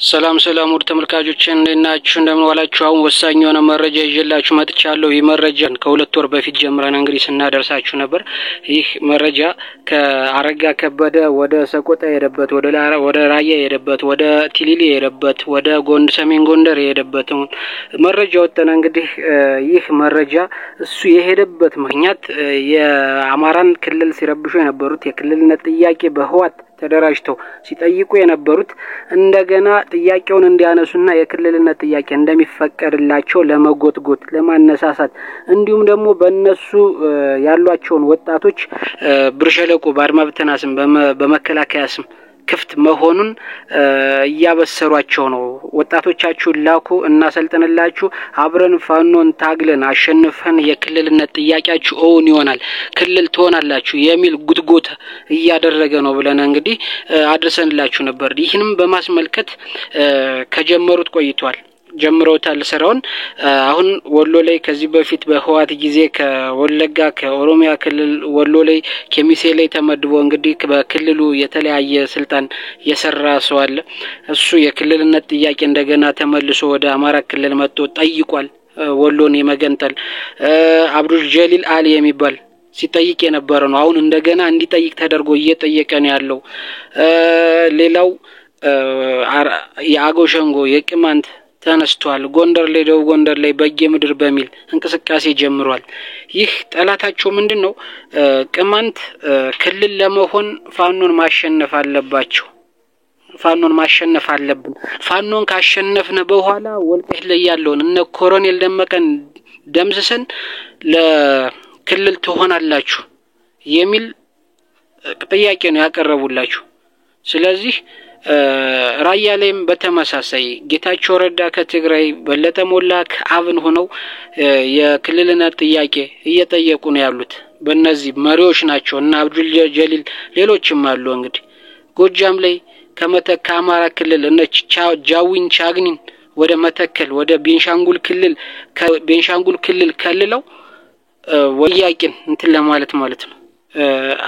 ሰላም ውድ ተመልካቾች እንደናችሁ እንደምንዋላችሁ አሁን ወሳኝ የሆነ መረጃ ይዤላችሁ መጥቻለሁ። ይህ መረጃ ከሁለት ወር በፊት ጀምረን እንግዲህ ስናደርሳችሁ ነበር። ይህ መረጃ ከአረጋ ከበደ ወደ ሰቆጣ የሄደበት ወደ ራያ የሄደበት ወደ ቲሊሊ የሄደበት ወደ ሰሜን ጎንደር የሄደበት መረጃ ወጣና እንግዲህ ይህ መረጃ እሱ የሄደበት ምክንያት የአማራን ክልል ሲረብሹ የነበሩት የክልልነት ጥያቄ በህዋት ተደራጅተው ሲጠይቁ የነበሩት እንደገና ጥያቄውን እንዲያነሱና የክልልነት ጥያቄ እንደሚፈቀድላቸው ለመጎትጎት ለማነሳሳት እንዲሁም ደግሞ በእነሱ ያሏቸውን ወጣቶች ብርሸለቆ ባድማ ብተና ስም በመከላከያ ስም ክፍት መሆኑን ያበሰሯቸው ነው። ወጣቶቻችሁ ላኩ እና ሰልጥነላችሁ አብረን ፋኖን ታግለን አሸንፈን የክልልነት ጥያቄያችሁ ኦውን ይሆናል ክልል ትሆናላችሁ የሚል ጉትጎት እያደረገ ነው ብለን እንግዲህ አድርሰንላችሁ ነበር። ይህንም በማስመልከት ከጀመሩት ቆይቷል ጀምሮታል ስራውን። አሁን ወሎ ላይ ከዚህ በፊት በህዋት ጊዜ ከወለጋ ከኦሮሚያ ክልል ወሎ ላይ ከሚሴ ላይ ተመድቦ እንግዲህ በክልሉ የተለያየ ስልጣን የሰራ ሰው አለ። እሱ የክልልነት ጥያቄ እንደገና ተመልሶ ወደ አማራ ክልል መጥቶ ጠይቋል ወሎን የመገንጠል አብዱል ጀሊል አሊ የሚባል ሲጠይቅ የነበረ ነው። አሁን እንደገና እንዲጠይቅ ተደርጎ እየጠየቀ ነው ያለው። ሌላው የአገው ሸንጎ የቅማንት ተነስቷል። ጎንደር ላይ ደቡብ ጎንደር ላይ በጌምድር በሚል እንቅስቃሴ ጀምሯል። ይህ ጠላታቸው ምንድነው? ቅማንት ክልል ለመሆን ፋኖን ማሸነፍ አለባቸው። ፋኖን ማሸነፍ አለብን። ፋኖን ካሸነፍነ በኋላ ወልቃይት ላይ ያለውን እነ ኮሎኔል ደመቀን ደምስሰን ለክልል ትሆናላችሁ የሚል ጥያቄ ነው ያቀረቡላችሁ። ስለዚህ ራያ ላይም በተመሳሳይ ጌታቸው ረዳ ከትግራይ በለጠ ሞላ ከአብን ሆነው የክልልነት ጥያቄ እየጠየቁ ነው ያሉት። በእነዚህ መሪዎች ናቸው እና አብዱል ጀሊል ሌሎችም አሉ። እንግዲህ ጎጃም ላይ ከመተከል አማራ ክልል እነ ጃዊን ቻግኒን ወደ መተከል ወደ ቤንሻንጉል ክልል ከልለው ወያቂን እንትን ለማለት ማለት ነው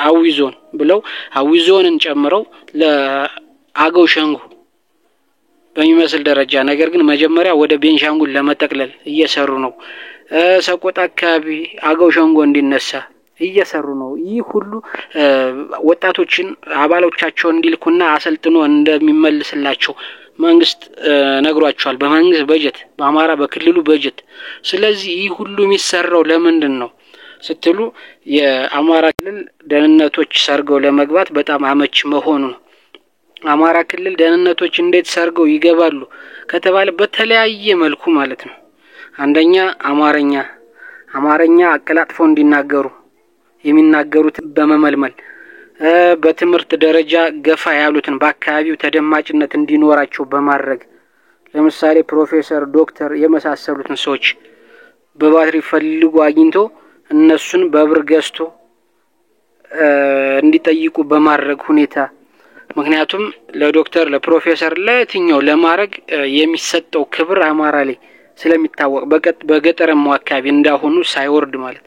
አዊዞን ብለው አዊዞንን ጨምረው አገው ሸንጎ በሚመስል ደረጃ ነገር ግን መጀመሪያ ወደ ቤንሻንጉል ለመጠቅለል እየሰሩ ነው። ሰቆጣ አካባቢ አገው ሸንጎ እንዲነሳ እየሰሩ ነው። ይህ ሁሉ ወጣቶችን አባሎቻቸውን እንዲልኩና አሰልጥኖ እንደሚመልስላቸው መንግስት ነግሯቸዋል። በመንግስት በጀት በአማራ በክልሉ በጀት። ስለዚህ ይህ ሁሉ የሚሰራው ለምንድን ነው ስትሉ የአማራ ክልል ደህንነቶች ሰርገው ለመግባት በጣም አመች መሆኑ ነው። አማራ ክልል ደህንነቶች እንዴት ሰርገው ይገባሉ ከተባለ በተለያየ መልኩ ማለት ነው። አንደኛ አማርኛ አቀላጥፈው እንዲናገሩ የሚናገሩት በመመልመል በትምህርት ደረጃ ገፋ ያሉትን በአካባቢው ተደማጭነት እንዲኖራቸው በማድረግ ለምሳሌ ፕሮፌሰር ዶክተር የመሳሰሉትን ሰዎች በባትሪ ፈልጉ አግኝቶ እነሱን በብር ገዝቶ እንዲጠይቁ በማድረግ ሁኔታ ምክንያቱም ለዶክተር ለፕሮፌሰር ለየትኛው ለማረግ የሚሰጠው ክብር አማራ ላይ ስለሚታወቅ በገጠርም አካባቢ እንዳሆኑ ሳይወርድ ማለት።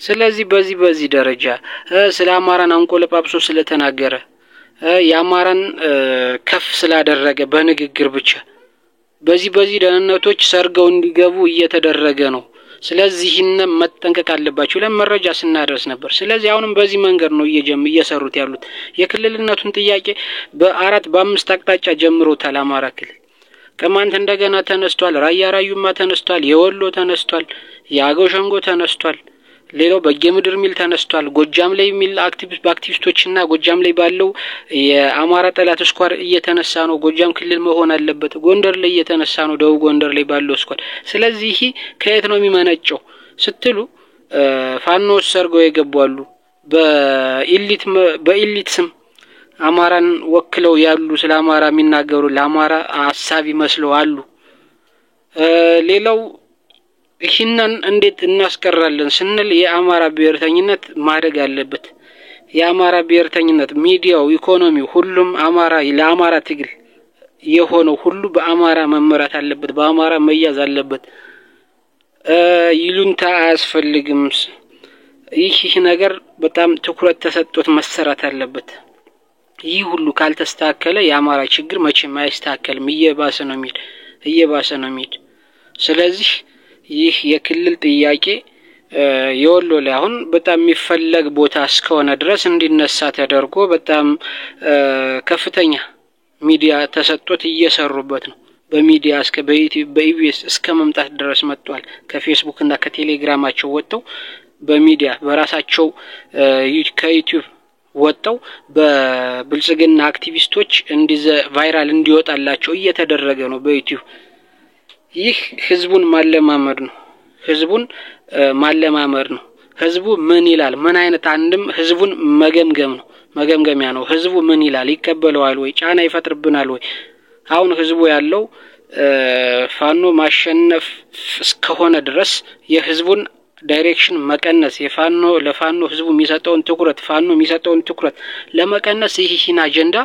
ስለዚህ በዚህ ደረጃ ስለ አማራን አንቆለጳጵሶ ስለተናገረ የአማራን ከፍ ስላደረገ በንግግር ብቻ በዚህ ደህንነቶች ሰርገው እንዲገቡ እየተደረገ ነው። ስለዚህ መጠንቀቅ አለባችሁ ለመረጃ ስናደርስ ነበር። ስለዚህ አሁንም በዚህ መንገድ ነው እየሰሩት ያሉት። የክልልነቱን ጥያቄ በአራት በአምስት አቅጣጫ ጀምሮታል አማራ ክልል። ቅማንት እንደገና ተነስቷል፣ ራያዩማ ተነስቷል፣ የወሎ ተነስቷል፣ የአገው ሸንጎ ተነስቷል፣ ሌላው በጌምድር ሚል ተነስቷል። ጎጃም ላይ ሚል አክቲቪስቶችና ጎጃም ላይ ባለው የአማራ ጠላት ስኳር እየተነሳ ነው። ጎጃም ክልል መሆን አለበት። ጎንደር ላይ እየተነሳ ነው ደቡብ ጎንደር ላይ ባለው ስኳር። ስለዚህ ከየት ነው የሚመነጨው ስትሉ ፋኖስ ሰርገው ይገባሉ። በኢሊት ስም አማራን ወክለው ያሉ ስለ አማራ የሚናገሩ ለአማራ ሐሳብ ይመስለው አሉ። ሌላው ይህንን እንዴት እናስቀራለን ስንል የአማራ ብሔርተኝነት ማደግ አለበት። የአማራ ብሔርተኝነት ሚዲያው ኢኮኖሚው ሁሉም አማራ ለአማራ ትግል የሆነው ሁሉ በአማራ መመራት አለበት፣ በአማራ መያዝ አለበት። ይሉንታ አያስፈልግም። ይህ ነገር በጣም ትኩረት ተሰጥቶት መሰራት አለበት። ይህ ሁሉ ካልተስተካከለ የአማራ ችግር መቼም አይስተካከልም፣ እየባሰ ነው የሚሄድ። ስለዚህ ይህ የክልል ጥያቄ የወሎ ላይ አሁን በጣም የሚፈለግ ቦታ እስከሆነ ድረስ እንዲነሳ ተደርጎ በጣም ከፍተኛ ሚዲያ ተሰጥቶት እየሰሩበት ነው። በሚዲያ እስከ በኢቢኤስ እስከ መምጣት ድረስ መጥቷል። ከፌስቡክ እና ከቴሌግራማቸው ወጥተው በሚዲያ በራሳቸው ከዩቲዩብ ወጥተው በብልጽግና አክቲቪስቶች ቫይራል እንዲወጣላቸው እየተደረገ ነው በዩቲዩብ። ይህ ህዝቡን ማለማመድ ነው። ህዝቡ ምን ይላል? ምን አይነት አንድም ህዝቡን መገምገሚያ ነው። ህዝቡ ምን ይላል? ይቀበለዋል ወይ? ጫና ይፈጥርብናል ወይ? አሁን ህዝቡ ያለው ፋኖ ማሸነፍ እስከሆነ ድረስ የህዝቡን ዳይሬክሽን መቀነስ ለፋኖ ህዝቡ የሚሰጠውን ትኩረት ለመቀነስ ይህን አጀንዳ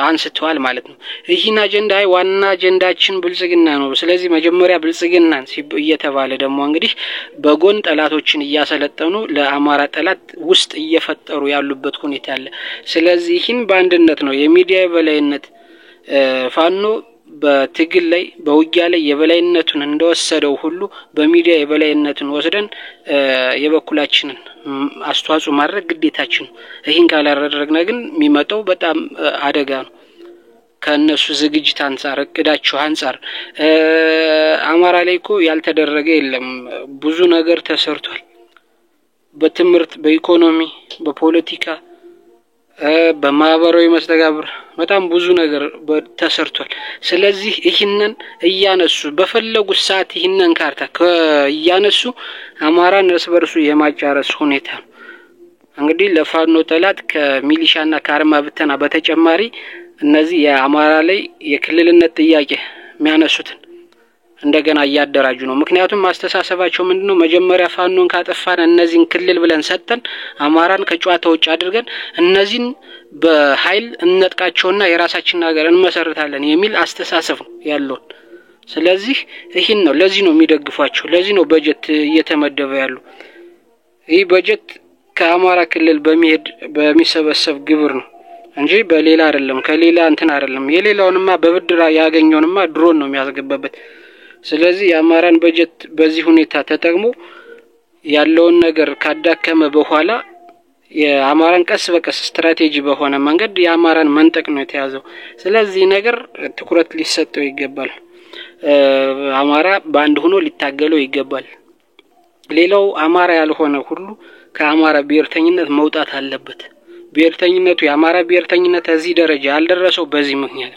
አንስተዋል ማለት ነው። ይህን አጀንዳ ዋና አጀንዳችን ብልጽግና ነው። ስለዚህ መጀመሪያ ብልጽግናን እየተባለ ደግሞ እንግዲህ በጎን ጠላቶችን እያሰለጠኑ ለአማራ ጠላት ውስጥ እየፈጠሩ ያሉበት ሁኔታ አለ። ስለዚህ ይህን በአንድነት ነው የሚዲያ የበላይነት ፋኖ በትግል ላይ በውጊያ ላይ የበላይነቱን እንደወሰደው ሁሉ በሚዲያ የበላይነቱን ወስደን የበኩላችንን አስተዋጽኦ ማድረግ ግዴታችን ነው። ይህን ካላደረግን ግን የሚመጣው በጣም አደጋ ነው። ከነሱ ዝግጅት አንፃር እቅዳቸው አንፃር አማራ ላይ እኮ ያልተደረገ የለም። ብዙ ነገር ተሰርቷል። በትምህርት፣ በኢኮኖሚ፣ በፖለቲካ፣ በማህበራዊ መስተጋብር በጣም ብዙ ነገር ተሰርቷል። ስለዚህ ይህንን እያነሱ በፈለጉት ሰዓት ይህንን ካርታ እያነሱ አማራን እርስ በርሱ የማጫረስ ሁኔታ ነው። እንግዲህ ለፋኖ ጠላት ከሚሊሻና ከአርማ ብተና በተጨማሪ እነዚህ የአማራ ላይ የክልልነት ጥያቄ የሚያነሱትን እንደገና እያደራጁ ነው። ምክንያቱም ማስተሳሰባቸው ምንድነው? መጀመሪያ ፋኖን ካጠፋን እነዚህን ክልል ብለን ሰጠን አማራን ከጨዋታ ውጭ አድርገን እነዚህን በኃይል እንነጥቃቸውና የራሳችንን ሀገር እንመሰርታለን የሚል አስተሳሰብ ነው ያለው። ስለዚህ ይህን ነው ለዚህ ነው የሚደግፏቸው። ለዚህ ነው በጀት እየተመደበ ያለው። ይህ በጀት ከአማራ ክልል በሚሰበሰብ ግብር ነው እንጂ በሌላ አይደለም፣ ከሌላ እንትን አይደለም። የሌላውንማ በብድር ያገኘውንማ ድሮን ነው የሚያስገባበት። ስለዚህ የአማራን በጀት በዚህ ሁኔታ ተጠቅሞ ያለውን ነገር ካዳከመ በኋላ የአማራን ቀስ በቀስ ስትራቴጂ በሆነ መንገድ የአማራን መንጠቅ ነው የተያዘው። ስለዚህ ነገር ትኩረት ሊሰጠው ይገባል። አማራ በአንድ ሆኖ ሊታገለው ይገባል። ሌላው አማራ ያልሆነ ሁሉ ከአማራ ብሔርተኝነት መውጣት አለበት። ብሔርተኝነቱ የአማራ ብሔርተኝነት እዚህ ደረጃ ያልደረሰው በዚህ ምክንያት